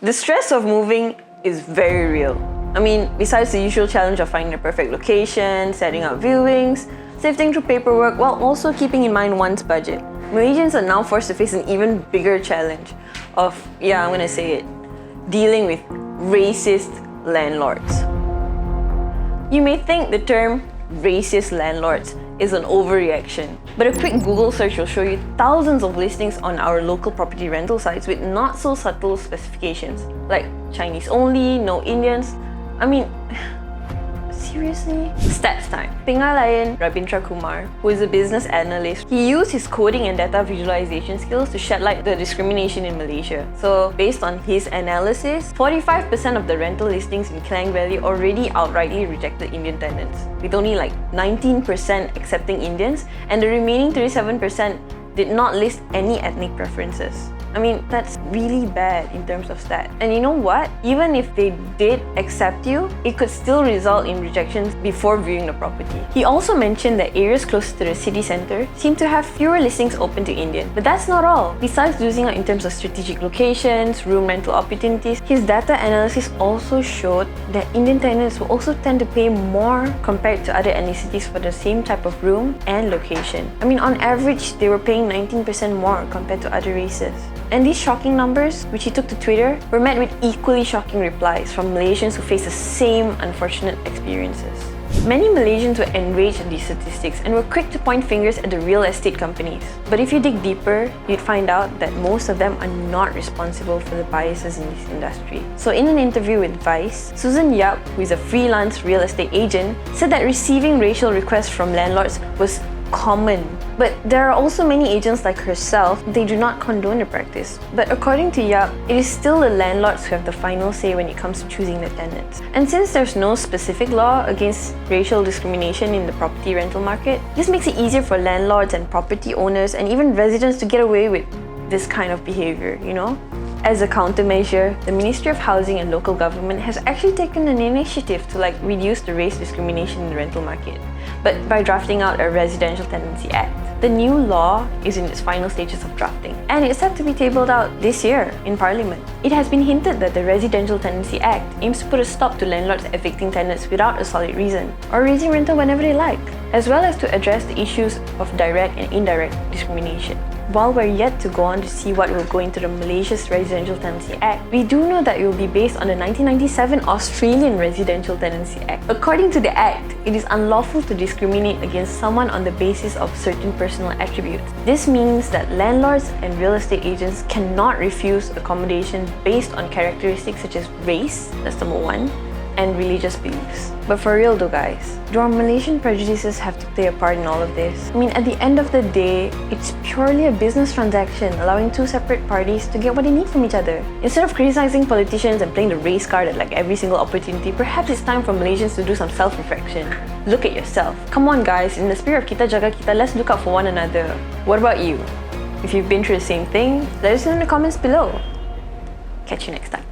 The stress of moving is very real. I mean, besides the usual challenge of finding the perfect location, setting up viewings, sifting through paperwork while also keeping in mind one's budget, Malaysians are now forced to face an even bigger challenge of, yeah, I'm gonna say it, dealing with racist landlords. You may think the term racist landlords is an overreaction, but a quick Google search will show you thousands of listings on our local property rental sites with not so subtle specifications, like Chinese only, no Indians. I mean, seriously? Stats time. Pingal Layan Rabindra Kumar, who is a business analyst, he used his coding and data visualization skills to shed light on the discrimination in Malaysia. So, based on his analysis, 45% of the rental listings in Klang Valley already outrightly rejected Indian tenants, with only like 19% accepting Indians, and the remaining 37% did not list any ethnic preferences. I mean, that's really bad in terms of stat. And you know what? Even if they did accept you, it could still result in rejections before viewing the property. He also mentioned that areas close to the city centre seem to have fewer listings open to Indian. But that's not all. Besides losing out in terms of strategic locations, room rental opportunities, his data analysis also showed that Indian tenants will also tend to pay more compared to other ethnicities for the same type of room and location. I mean, on average, they were paying 19% more compared to other races. And these shocking numbers, which he took to Twitter, were met with equally shocking replies from Malaysians who face the same unfortunate experiences. Many Malaysians were enraged at these statistics and were quick to point fingers at the real estate companies. But if you dig deeper, you'd find out that most of them are not responsible for the biases in this industry. So in an interview with Vice, Susan Yap, who is a freelance real estate agent, said that receiving racial requests from landlords was common. But there are also many agents like herself, they do not condone the practice. But according to Yap, it is still the landlords who have the final say when it comes to choosing the tenants. And since there's no specific law against racial discrimination in the property rental market, this makes it easier for landlords and property owners and even residents to get away with this kind of behavior, you know? As a countermeasure, the Ministry of Housing and Local Government has actually taken an initiative to reduce the race discrimination in the rental market, but by drafting out a Residential Tenancy Act. The new law is in its final stages of drafting, and it's set to be tabled out this year in Parliament. It has been hinted that the Residential Tenancy Act aims to put a stop to landlords evicting tenants without a solid reason, or raising rental whenever they like, as well as to address the issues of direct and indirect discrimination. While we're yet to go on to see what will go into the Malaysia's Residential Tenancy Act, we do know that it will be based on the 1997 Australian Residential Tenancy Act. According to the Act, it is unlawful to discriminate against someone on the basis of certain personal attributes. This means that landlords and real estate agents cannot refuse accommodation based on characteristics such as race, that's number one, and religious beliefs. But for real though guys, do our Malaysian prejudices have to play a part in all of this? I mean, at the end of the day, it's purely a business transaction allowing two separate parties to get what they need from each other. Instead of criticizing politicians and playing the race card at every single opportunity, perhaps it's time for Malaysians to do some self-reflection. Look at yourself. Come on guys, in the spirit of kita jaga kita, let's look out for one another. What about you? If you've been through the same thing, let us know in the comments below. Catch you next time.